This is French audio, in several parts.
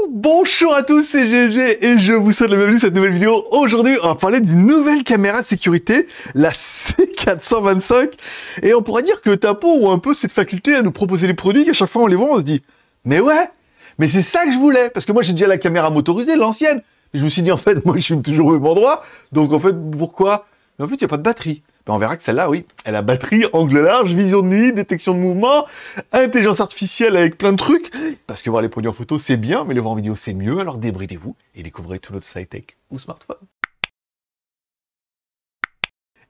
Bonjour à tous, c'est GG et je vous souhaite la bienvenue dans cette nouvelle vidéo. Aujourd'hui, on va parler d'une nouvelle caméra de sécurité, la C425. Et on pourrait dire que Tapo a un peu cette faculté à nous proposer des produits qu'à chaque fois on les voit, on se dit « Mais ouais, mais c'est ça que je voulais !» Parce que moi j'ai déjà la caméra motorisée, l'ancienne. Mais je me suis dit en fait, moi je filme toujours au même endroit. Donc en fait, pourquoi? Mais en plus, il n'y a pas de batterie. Ben, on verra que celle-là, oui, elle a batterie, angle large, vision de nuit, détection de mouvement, intelligence artificielle avec plein de trucs. Parce que voir les produits en photo, c'est bien, mais les voir en vidéo, c'est mieux. Alors débridez-vous et découvrez tout notre high-tech ou smartphone.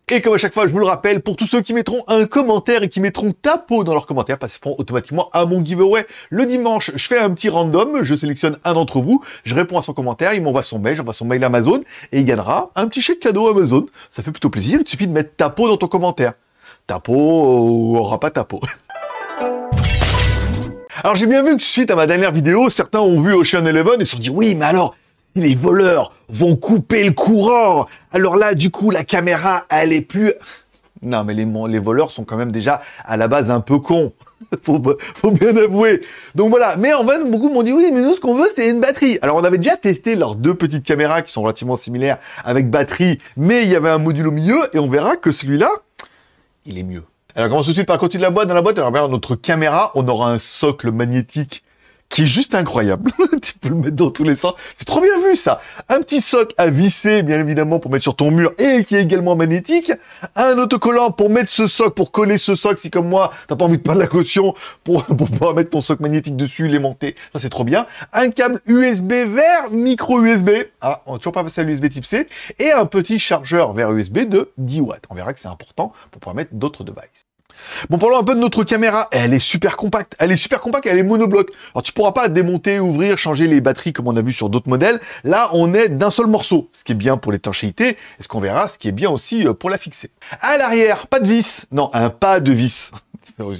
Et comme à chaque fois, je vous le rappelle, pour tous ceux qui mettront un commentaire et qui mettront Tapo dans leurs commentaires, participeront automatiquement à mon giveaway. Le dimanche, je fais un petit random, je sélectionne un d'entre vous, je réponds à son commentaire, il m'envoie son mail, j'envoie son mail Amazon, et il gagnera un petit chèque cadeau Amazon. Ça fait plutôt plaisir, il suffit de mettre Tapo dans ton commentaire. Tapo aura pas Tapo. Alors j'ai bien vu que suite à ma dernière vidéo, certains ont vu Ocean Eleven et se sont dit « Oui, mais alors, les voleurs vont couper le courant. Alors là, du coup, la caméra, elle est plus... » Non, mais les voleurs sont quand même déjà, à la base, un peu cons. faut bien avouer. Donc voilà. Mais en fait, beaucoup m'ont dit, oui, mais nous, ce qu'on veut, c'est une batterie. Alors, on avait déjà testé leurs deux petites caméras qui sont relativement similaires avec batterie, mais il y avait un module au milieu, et on verra que celui-là, il est mieux. Alors, on commence tout de suite par le côté de la boîte. Dans la boîte, alors, regarde, notre caméra, on aura un socle magnétique qui est juste incroyable. Tu peux le mettre dans tous les sens. C'est trop bien vu, ça. Un petit socle à visser, bien évidemment, pour mettre sur ton mur et qui est également magnétique. Un autocollant pour mettre ce socle, pour coller ce socle, si comme moi, t'as pas envie de perdre la caution pour pouvoir mettre ton socle magnétique dessus, l'aimanter. Ça, c'est trop bien. Un câble USB vers micro USB. Ah, on va toujours pas passer à l'USB type C. Et un petit chargeur vers USB de 10 watts. On verra que c'est important pour pouvoir mettre d'autres devices. Bon, parlons un peu de notre caméra. Elle est super compacte. Elle est monobloc. Alors, tu pourras pas démonter, ouvrir, changer les batteries comme on a vu sur d'autres modèles. Là, on est d'un seul morceau. Ce qui est bien pour l'étanchéité. Et ce qu'on verra, ce qui est bien aussi pour la fixer. À l'arrière, pas de vis. Non, un pas de vis.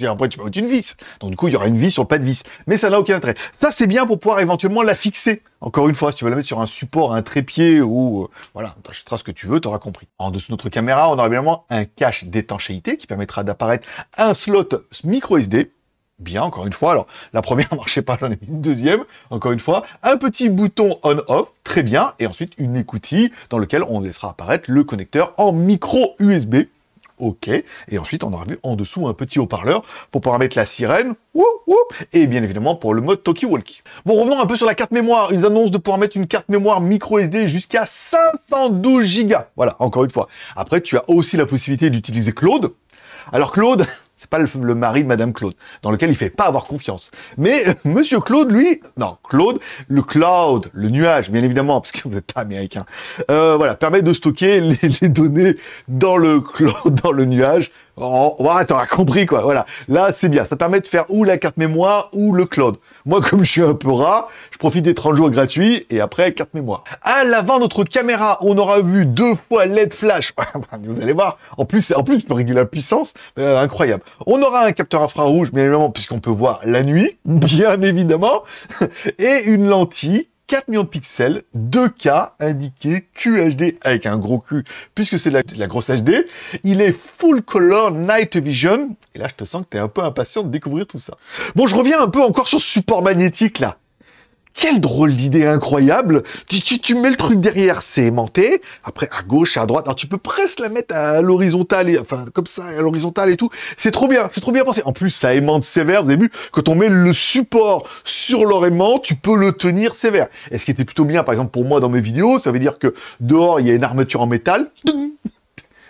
Après, tu peux mettre une vis. Donc, du coup, il y aura une vis sur le pas de vis. Mais ça n'a aucun intérêt. Ça, c'est bien pour pouvoir éventuellement la fixer. Encore une fois, si tu veux la mettre sur un support, un trépied ou... voilà, tu achèteras ce que tu veux, tu auras compris. En dessous de notre caméra, on aura évidemment un cache d'étanchéité qui permettra d'apparaître un slot micro SD. Bien, encore une fois. Alors, la première marchait pas, j'en ai mis une deuxième. Encore une fois, un petit bouton on-off, très bien. Et ensuite, une écoutille dans lequel on laissera apparaître le connecteur en micro USB. OK. Et ensuite, on aura vu en dessous un petit haut-parleur pour pouvoir mettre la sirène. Woup, woup, et bien évidemment pour le mode talkie-walkie. Bon, revenons un peu sur la carte mémoire. Ils annoncent de pouvoir mettre une carte mémoire micro SD jusqu'à 512 Go. Voilà, encore une fois. Après, tu as aussi la possibilité d'utiliser Claude. Alors Claude, c'est pas le mari de Madame Claude, dans lequel il fait pas avoir confiance. Mais Monsieur Claude, lui, non, Claude, le cloud, le nuage, bien évidemment, parce que vous n'êtes pas américain, voilà, permet de stocker les données dans le cloud, dans le nuage. Voilà, t'auras compris, quoi, voilà. Là, c'est bien, ça permet de faire ou la carte mémoire ou le cloud. Moi, comme je suis un peu rat, je profite des 30 jours gratuits et après, carte mémoire. À l'avant, notre caméra, on aura vu 2 fois LED flash. Vous allez voir, en plus, tu peux régler la puissance, incroyable. On aura un capteur infrarouge, bien évidemment, puisqu'on peut voir la nuit, bien évidemment, et une lentille, 4 millions de pixels, 2K, indiqué QHD avec un gros Q, puisque c'est la grosse HD. Il est full color night vision. Et là, je te sens que tu es un peu impatient de découvrir tout ça. Bon, je reviens un peu encore sur ce support magnétique, là. Quelle drôle d'idée incroyable. Tu mets le truc derrière, c'est aimanté. Après, à gauche, à droite. Alors, tu peux presque la mettre à l'horizontale, enfin, comme ça, à l'horizontale et tout. C'est trop bien pensé. En plus, ça aimante sévère. Vous avez vu, quand on met le support sur leur aimant, tu peux le tenir sévère. Et ce qui était plutôt bien, par exemple, pour moi, dans mes vidéos, ça veut dire que dehors, il y a une armature en métal.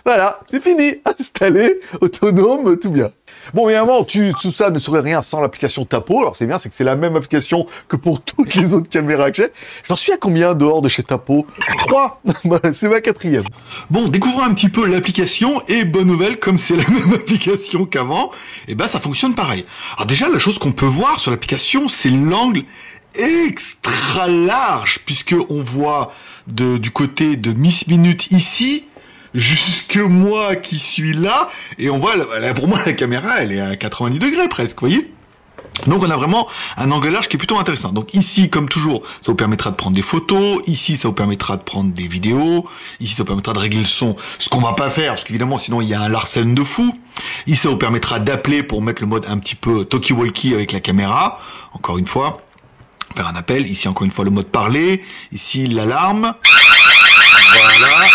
Voilà, c'est fini. Installé, autonome, tout bien. Bon, évidemment, tout ça ne serait rien sans l'application Tapo. Alors, c'est bien, c'est que c'est la même application que pour toutes les autres caméras que j'ai. J'en suis à combien dehors de chez Tapo? 3. C'est ma 4e. Bon, découvrons un petit peu l'application et bonne nouvelle, comme c'est la même application qu'avant, et ben, ça fonctionne pareil. Alors déjà, la chose qu'on peut voir sur l'application, c'est l'angle extra large, puisque on voit du côté de Miss Minute ici, jusque moi qui suis là, et on voit, pour moi, la caméra, elle est à 90 degrés presque, vous voyez? Donc on a vraiment un angle large qui est plutôt intéressant. Donc ici, comme toujours, ça vous permettra de prendre des photos. Ici, ça vous permettra de prendre des vidéos. Ici, ça vous permettra de régler le son. Ce qu'on va pas faire, parce qu'évidemment, sinon il y a un larcène de fou. Ici, ça vous permettra d'appeler pour mettre le mode un petit peu talkie-walkie avec la caméra. Encore une fois, faire un appel. Ici, encore une fois, le mode parler. Ici, l'alarme. Voilà.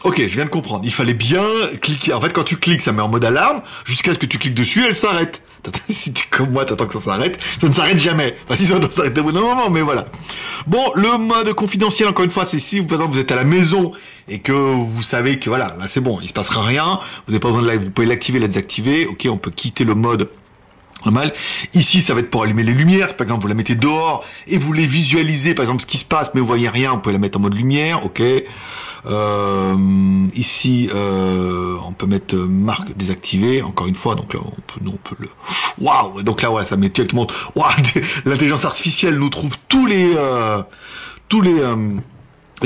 Ok, je viens de comprendre. Il fallait bien cliquer. En fait, quand tu cliques, ça met en mode alarme. Jusqu'à ce que tu cliques dessus, elle s'arrête. Si t'es comme moi, t'attends que ça s'arrête. Ça ne s'arrête jamais. Enfin, si ça doit s'arrêter au bout d'un moment, mais voilà. Bon, le mode confidentiel, encore une fois, c'est si, par exemple, vous êtes à la maison et que vous savez que, voilà, là, c'est bon, il se passera rien. Vous n'avez pas besoin de live. Vous pouvez l'activer, la désactiver. Ok, on peut quitter le mode normal. Ici, ça va être pour allumer les lumières. Par exemple, vous la mettez dehors et vous voulez visualiser, par exemple, ce qui se passe, mais vous voyez rien. Vous pouvez la mettre en mode lumière. Ok. Ici, on peut mettre marque désactivée. Encore une fois, donc là, on peut le. Waouh. Donc là, voilà, ça met directement. Waouh. L'intelligence artificielle nous trouve tous les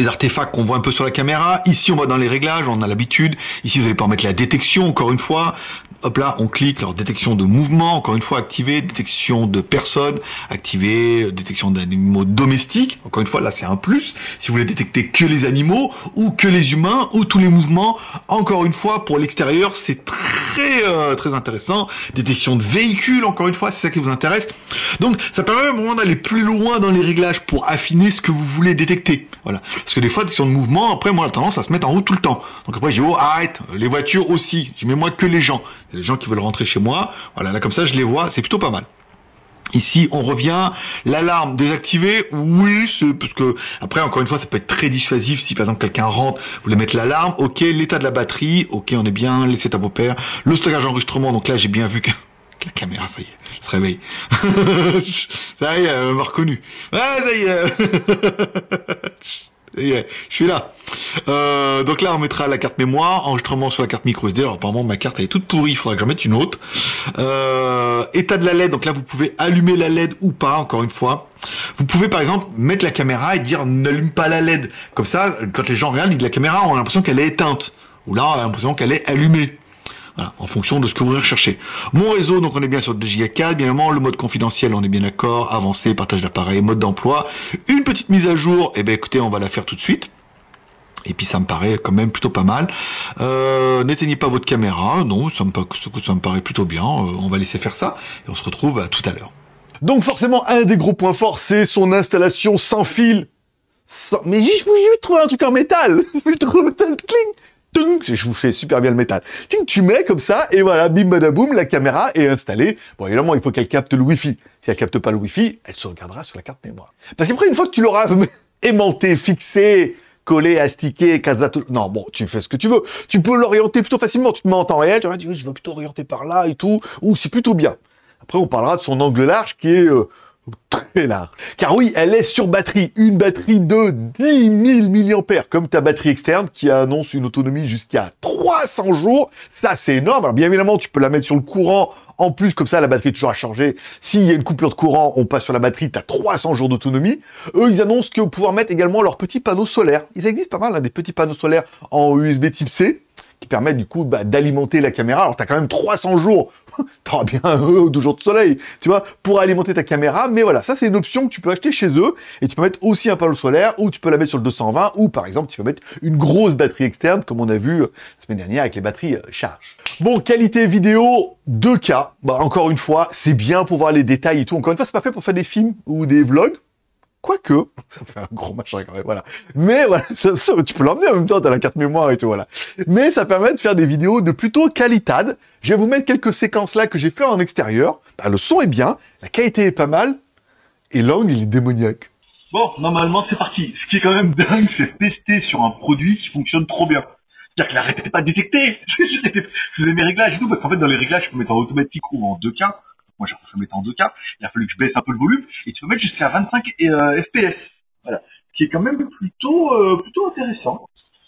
artefacts qu'on voit un peu sur la caméra. Ici, on va dans les réglages, on a l'habitude. Ici, vous allez pouvoir mettre la détection, encore une fois. Hop là, on clique, alors détection de mouvement, encore une fois activée, détection de personnes, activée, détection d'animaux domestiques, encore une fois, là c'est un plus. Si vous voulez détecter que les animaux, ou que les humains, ou tous les mouvements, encore une fois, pour l'extérieur, c'est très intéressant. Détection de véhicules, encore une fois, c'est ça qui vous intéresse. Donc, ça permet à un moment d'aller plus loin dans les réglages pour affiner ce que vous voulez détecter. Voilà. Parce que des fois, détection de mouvement, après, moi, j'ai tendance à se mettre en route tout le temps. Donc après, j'ai dit, oh, arrête, les voitures aussi. Je mets moi que les gens. Les gens qui veulent rentrer chez moi. Voilà, là, comme ça, je les vois. C'est plutôt pas mal. Ici, on revient. L'alarme désactivée. Oui, c'est parce que, après, encore une fois, ça peut être très dissuasif. Si, par exemple, quelqu'un rentre, vous voulez mettre l'alarme. Ok, l'état de la batterie. Ok, on est bien. Les setup opère. Le stockage enregistrement. Donc là, j'ai bien vu que la caméra, ça y est, elle se réveille. Ça y est, elle m'a reconnu. Ouais, ça y est. Ça y est, je suis là. Donc là, on mettra la carte mémoire, enregistrement sur la carte micro SD. Alors apparemment, ma carte elle est toute pourrie, il faudra que j'en mette une autre. État de la LED, donc là, vous pouvez allumer la LED ou pas, encore une fois. Vous pouvez par exemple mettre la caméra et dire n'allume pas la LED. Comme ça, quand les gens regardent, ils disent la caméra, on a l'impression qu'elle est éteinte. Ou là, on a l'impression qu'elle est allumée. Voilà, en fonction de ce que vous recherchez. Mon réseau, donc on est bien sur 2 Go 4, bien évidemment, le mode confidentiel, on est bien d'accord, avancé, partage d'appareil, mode d'emploi. Une petite mise à jour, eh ben écoutez, on va la faire tout de suite. Et puis ça me paraît quand même plutôt pas mal. N'éteignez pas votre caméra, non, ça me paraît plutôt bien. On va laisser faire ça et on se retrouve à tout à l'heure. Donc forcément, un des gros points forts, c'est son installation sans fil. Mais j'ai trouvé un truc en métal. J'ai trouvé un métal, cling. Je vous fais super bien le métal. Tu mets comme ça, et voilà, bim badaboum, la caméra est installée. Bon, évidemment, il faut qu'elle capte le Wi-Fi. Si elle capte pas le Wi-Fi, elle se regardera sur la carte mémoire. Parce qu'après, une fois que tu l'auras aimanté, fixé, collé, astiqué, non, bon, tu fais ce que tu veux. Tu peux l'orienter plutôt facilement. Tu te mets en temps réel, tu vas dire, oui, je veux plutôt orienter par là et tout. Ou c'est plutôt bien. Après, on parlera de son angle large qui est très large. Car oui, elle est sur batterie. Une batterie de 10 000 mAh, comme ta batterie externe qui annonce une autonomie jusqu'à 300 jours. Ça, c'est énorme. Alors, bien évidemment, tu peux la mettre sur le courant. En plus, comme ça, la batterie est toujours à charger. S'il y a une coupure de courant, on passe sur la batterie, tu as 300 jours d'autonomie. Eux, ils annoncent que pouvoir mettre également leurs petits panneaux solaires. Ils existent pas mal, hein, des petits panneaux solaires en USB type C, qui permettent du coup d'alimenter la caméra. Alors, tu as quand même 300 jours, tu auras bien 1 ou 2 jours de soleil, tu vois, pour alimenter ta caméra. Mais voilà, ça, c'est une option que tu peux acheter chez eux. Et tu peux mettre aussi un panneau solaire, ou tu peux la mettre sur le 220, ou par exemple, tu peux mettre une grosse batterie externe, comme on a vu la semaine dernière avec les batteries charge. Bon, qualité vidéo 2K. Bah, encore une fois, c'est bien pour voir les détails et tout. Encore une fois, c'est pas fait pour faire des films ou des vlogs. Quoique, ça fait un gros machin quand même, voilà. Mais voilà, ça, tu peux l'emmener en même temps, t'as la carte mémoire et tout, voilà. Mais ça permet de faire des vidéos de plutôt qualitade. Je vais vous mettre quelques séquences là que j'ai fait en extérieur. Bah, le son est bien, la qualité est pas mal, et l'angle, il est démoniaque. Bon, normalement, c'est parti. Ce qui est quand même dingue, c'est tester sur un produit qui fonctionne trop bien. C'est-à-dire qu'il n'arrêtait pas de détecter. Je faisais mes réglages et tout, parce qu'en fait, dans les réglages, je peux mettre en automatique ou en 2K. Moi, j'ai préféré mettre en 2K. Il a fallu que je baisse un peu le volume. Et tu peux mettre jusqu'à 25 FPS. Voilà. Ce qui est quand même plutôt intéressant.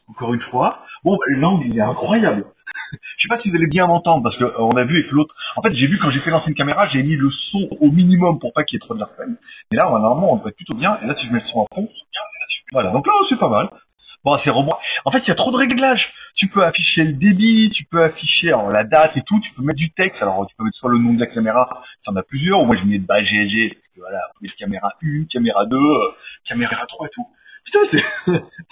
Encore une fois. Bon, l'angle, il est incroyable. Je sais pas si vous allez bien m'entendre, parce que on a vu avec l'autre. En fait, j'ai vu quand j'ai fait lancer une caméra, j'ai mis le son au minimum pour pas qu'il y ait trop de larcène. Mais là, normalement, on devrait être plutôt bien. Et là, si je mets le son à fond, voilà. Donc là, c'est pas mal. Bon, c'est rebond. En fait, il y a trop de réglages. Tu peux afficher le débit, tu peux afficher alors, la date et tout, tu peux mettre du texte. Alors, tu peux mettre soit le nom de la caméra, ça en a plusieurs. Moi, je mets de bas GLG, parce que voilà, vous caméra 1, caméra 2, caméra 3 et tout. Putain,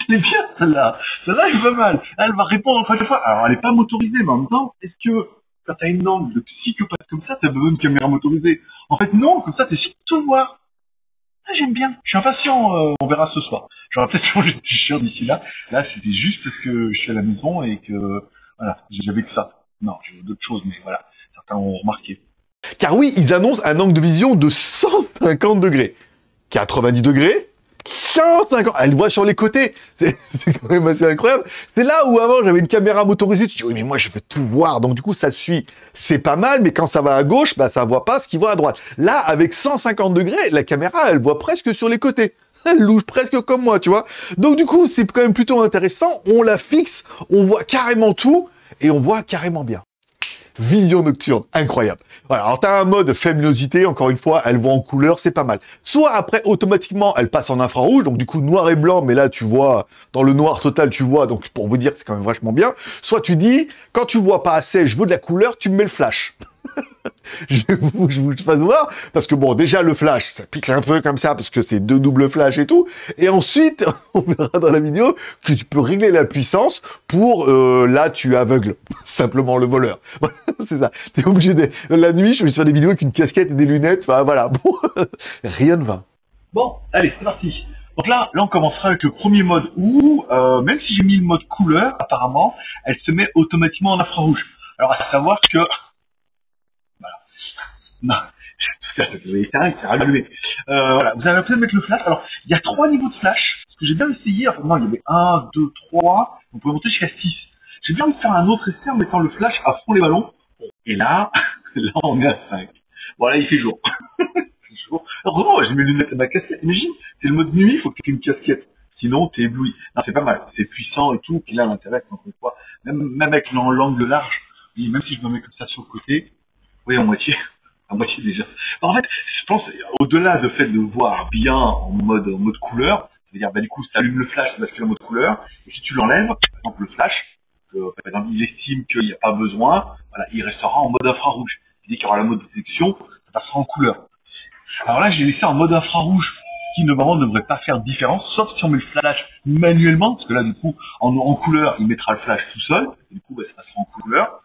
c'est bien, celle-là. Celle-là, elle est pas mal. Elle va répondre en fois. Alors, elle est pas motorisée, mais en même temps, est-ce que quand t'as une langue de psychopathe comme ça, t'as besoin d'une caméra motorisée? En fait, non, comme ça, t'es sûr de tout voir. Ah, j'aime bien. Je suis impatient. On verra ce soir. J'aurais peut-être changé de t-shirt d'ici là. Là, c'était juste parce que je suis à la maison et que, voilà, j'avais que ça. Non, j'ai d'autres choses, mais voilà. Certains ont remarqué. Car oui, ils annoncent un angle de vision de 150 degrés. 90 degrés, 150. Elle voit sur les côtés. C'est quand même assez incroyable. C'est là où avant j'avais une caméra motorisée. Tu dis oui mais moi je veux tout voir. Donc du coup ça suit. C'est pas mal, mais quand ça va à gauche, bah ça voit pas ce qui voit à droite. Là avec 150 degrés, la caméra elle voit presque sur les côtés. Elle louche presque comme moi, tu vois. Donc du coup c'est quand même plutôt intéressant. On la fixe, on voit carrément tout et on voit carrément bien. Vision nocturne, incroyable. Voilà, alors t'as un mode faible luminosité, encore une fois, elle voit en couleur, c'est pas mal. Soit après, automatiquement, elle passe en infrarouge, donc du coup noir et blanc, mais là tu vois, dans le noir total tu vois, donc pour vous dire que c'est quand même vachement bien. Soit tu dis, quand tu vois pas assez, je veux de la couleur, tu me mets le flash. je vous fasse voir, parce que bon, déjà le flash, ça pique un peu comme ça, parce que c'est 2 doubles flash et tout, et ensuite, on verra dans la vidéo, que tu peux régler la puissance pour, là, tu aveugles simplement le voleur. C'est ça, t'es obligé de... La nuit, je me suis fait des vidéos avec une casquette et des lunettes, enfin voilà, bon, rien ne va. Bon, allez, c'est parti. Donc là, on commencera avec le premier mode où, même si j'ai mis le mode couleur, apparemment, elle se met automatiquement en infrarouge. Alors, à savoir que... Voilà. Non, vous avez éteint, c'est rallumé. Voilà, vous avez peut-être mettre le flash. Alors, il y a 3 niveaux de flash. Ce que j'ai bien essayé, enfin, non, il y avait 1, 2, 3. On pouvait monter jusqu'à 6. J'ai bien envie de faire un autre essai en mettant le flash à fond les ballons. Et là, là, on est à 5. Bon, là, il fait jour. Heureusement, j'ai mes lunettes et ma casquette. Imagine, c'est le mode nuit, il faut que tu aies une casquette. Sinon, t'es ébloui. Non, c'est pas mal. C'est puissant et tout. Puis là, l'intérêt, encore une fois, même avec l'angle large, oui, même si je me mets comme ça sur le côté, oui, en moitié déjà. En fait, je pense, au-delà du fait de voir bien en mode couleur, c'est-à-dire, bah, du coup, ça allume le flash, ça bascule en mode couleur, et si tu l'enlèves, par exemple, le flash, par exemple, il estime qu'il n'y a pas besoin, voilà, il restera en mode infrarouge. Dès qu'il y aura la mode détection, ça passera en couleur. Alors là, j'ai laissé en mode infrarouge, qui normalement ne devrait pas faire de différence, sauf si on met le flash manuellement, parce que là, du coup, en couleur, il mettra le flash tout seul, et du coup, bah, ça passera en couleur.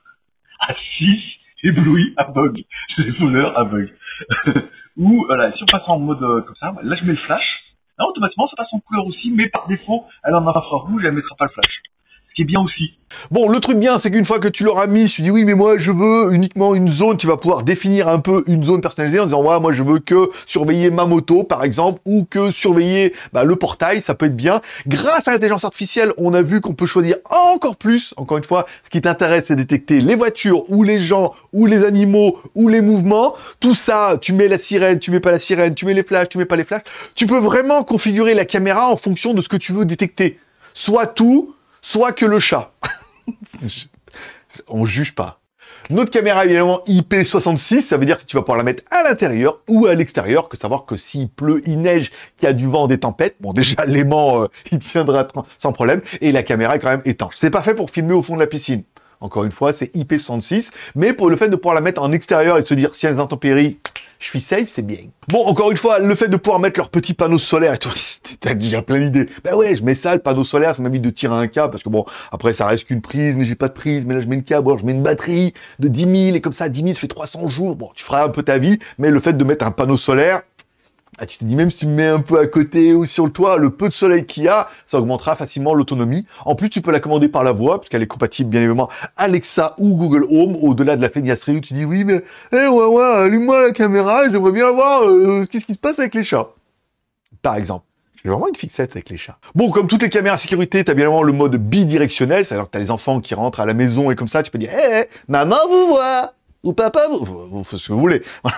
À 6, ébloui, aveugle. Les voleurs aveugles. Ou, voilà, si on passe en mode comme ça, là, je mets le flash. Là, automatiquement, ça passe en couleur aussi, mais par défaut, elle en infrarouge, elle mettra pas le flash. Ce qui est bien aussi. Bon, le truc bien, c'est qu'une fois que tu l'auras mis, tu dis oui, mais moi je veux uniquement une zone, tu vas pouvoir définir un peu une zone personnalisée en disant ouais, moi je veux que surveiller ma moto par exemple, ou que surveiller le portail, ça peut être bien. Grâce à l'intelligence artificielle, on a vu qu'on peut choisir encore plus. Encore une fois, ce qui t'intéresse, c'est détecter les voitures, ou les gens, ou les animaux, ou les mouvements. Tout ça, tu mets la sirène, tu mets pas la sirène, tu mets les flashs, tu mets pas les flashs. Tu peux vraiment configurer la caméra en fonction de ce que tu veux détecter. Soit tout, soit que le chat. On juge pas. Notre caméra évidemment IP66, ça veut dire que tu vas pouvoir la mettre à l'intérieur ou à l'extérieur, que savoir que s'il pleut, il neige, qu'il y a du vent, des tempêtes, bon déjà l'aimant il tiendra sans problème, et la caméra est quand même étanche. C'est pas fait pour filmer au fond de la piscine. Encore une fois, c'est IP66, mais pour le fait de pouvoir la mettre en extérieur et de se dire si elle est intempéries, je suis safe, c'est bien. Bon, encore une fois, le fait de pouvoir mettre leurs petits panneaux solaires et tout, t'as déjà plein d'idées. Ben ouais, je mets ça, le panneau solaire, ça m'évite de tirer un câble, parce que bon, après, ça reste qu'une prise, mais j'ai pas de prise, mais là, je mets une câble, alors je mets une batterie de 10 000, et comme ça, 10 000, ça fait 300 jours. Bon, tu feras un peu ta vie, mais le fait de mettre un panneau solaire, tu t'es dit, même si tu me mets un peu à côté ou sur le toit, le peu de soleil qu'il y a, ça augmentera facilement l'autonomie. En plus, tu peux la commander par la voix, puisqu'elle est compatible, bien évidemment, Alexa ou Google Home, au-delà de la feignasserie où tu dis, oui, mais, ouais, allume-moi la caméra, j'aimerais bien voir, qu'est-ce qui se passe avec les chats. Par exemple. J'ai vraiment une fixette avec les chats. Bon, comme toutes les caméras sécurité, t'as bien évidemment le mode bidirectionnel, c'est-à-dire que t'as les enfants qui rentrent à la maison et comme ça, tu peux dire, maman vous voit. ou papa, vous faites ce que vous voulez. Voilà.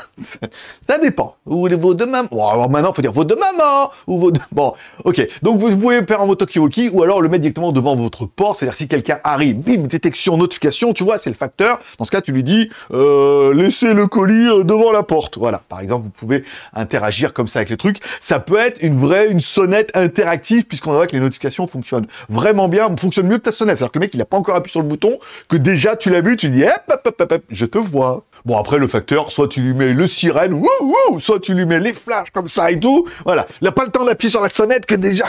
Ça dépend. Vous voulez vos deux mamans. Bon, alors maintenant, il faut dire vos deux mamans, ou vos deux... Bon, ok. Donc, vous pouvez faire un mot talkie-walkie, ou alors le mettre directement devant votre porte, c'est-à-dire si quelqu'un arrive, bim, détection, notification, tu vois, c'est le facteur. Dans ce cas, tu lui dis, laissez le colis devant la porte. Voilà. Par exemple, vous pouvez interagir comme ça avec les trucs. Ça peut être une sonnette interactive, puisqu'on voit que les notifications fonctionnent vraiment bien, fonctionnent mieux que ta sonnette. C'est-à-dire que le mec, il n'a pas encore appuyé sur le bouton, que déjà, tu l'as vu, tu dis, hop, hop, hop, hop, hop, je te vois. Bon, après, le facteur, soit tu lui mets le sirène, wouh, soit tu lui mets les flashs comme ça et tout. Voilà. Il n'a pas le temps d'appuyer sur la sonnette que déjà.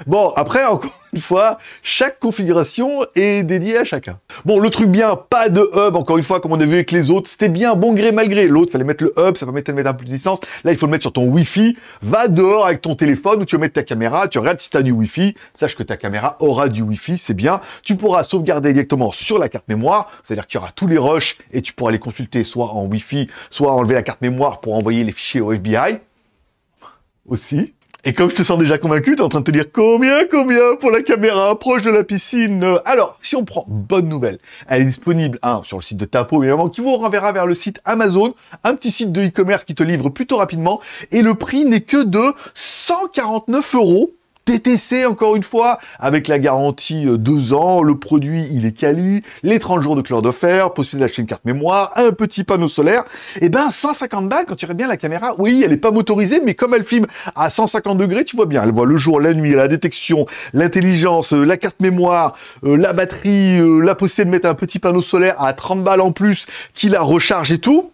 Bon, après, encore une fois, chaque configuration est dédiée à chacun. Bon, le truc bien, pas de hub, encore une fois, comme on a vu avec les autres, c'était bien, bon gré, mal gré. L'autre, fallait mettre le hub, ça permettait de mettre un peu de distance. Là, il faut le mettre sur ton Wi-Fi. Va dehors avec ton téléphone où tu vas mettre ta caméra, tu regardes si tu as du Wi-Fi. Sache que ta caméra aura du Wi-Fi, c'est bien. Tu pourras sauvegarder directement sur la carte mémoire, c'est-à-dire qu'il y aura tous les rushs et tu pourras les consulter soit en Wi-Fi, soit enlever la carte mémoire pour envoyer les fichiers au FBI. Aussi. Et comme je te sens déjà convaincu, t'es en train de te dire combien pour la caméra proche de la piscine. Alors, si on prend bonne nouvelle, elle est disponible sur le site de Tapo, évidemment, qui vous renverra vers le site Amazon, un petit site de e-commerce qui te livre plutôt rapidement, et le prix n'est que de 149 €. TTC, encore une fois, avec la garantie 2 ans, le produit, il est quali, les 30 jours de cloud offert, possibilité d'acheter une carte mémoire, un petit panneau solaire, et ben 150 balles, quand tu regardes bien la caméra, oui, elle est pas motorisée, mais comme elle filme à 150 degrés, tu vois bien, elle voit le jour, la nuit, la détection, l'intelligence, la carte mémoire, la batterie, la possibilité de mettre un petit panneau solaire à 30 balles en plus, qui la recharge et tout.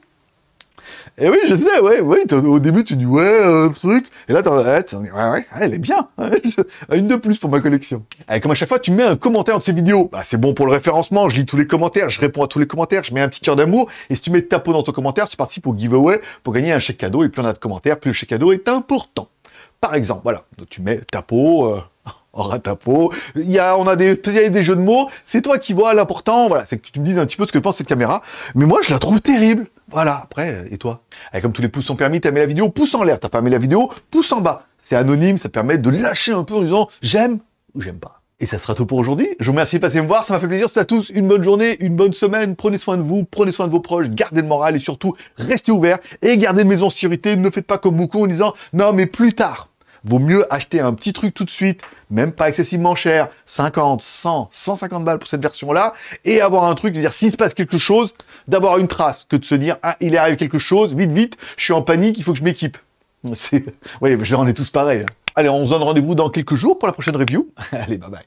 Et oui, je disais, ouais, au début, tu dis, truc, et là, elle est bien, une de plus pour ma collection. Et comme à chaque fois, tu mets un commentaire de ces vidéos, bah, c'est bon pour le référencement, je lis tous les commentaires, je réponds à tous les commentaires, je mets un petit cœur d'amour, et si tu mets Tapo dans ton commentaire, tu participes au giveaway pour gagner un chèque cadeau, et plus on a de commentaires, plus le chèque cadeau est important. Par exemple, voilà, donc tu mets Tapo, aura Tapo, on a des jeux de mots, c'est toi qui vois l'important, voilà, c'est que tu me dises un petit peu ce que pense cette caméra, mais moi, je la trouve terrible. Voilà, après, et toi? Et comme tous les pouces sont permis, t'as aimé la vidéo, pouce en l'air, t'as pas aimé la vidéo, pouce en bas. C'est anonyme, ça te permet de lâcher un peu en disant j'aime ou j'aime pas. Et ça sera tout pour aujourd'hui. Je vous remercie de passer me voir, ça m'a fait plaisir. C'est à tous une bonne journée, une bonne semaine. Prenez soin de vous, prenez soin de vos proches, gardez le moral et surtout, restez ouverts et gardez une maison en sécurité. Ne faites pas comme beaucoup en disant non, mais plus tard. Vaut mieux acheter un petit truc tout de suite, même pas excessivement cher, 50, 100, 150 balles pour cette version-là, et avoir un truc, c'est-à-dire s'il se passe quelque chose, d'avoir une trace, que de se dire, ah, il est arrivé quelque chose, vite, je suis en panique, il faut que je m'équipe. Oui, on est tous pareils. Allez, on se donne rendez-vous dans quelques jours pour la prochaine review. Allez, bye bye.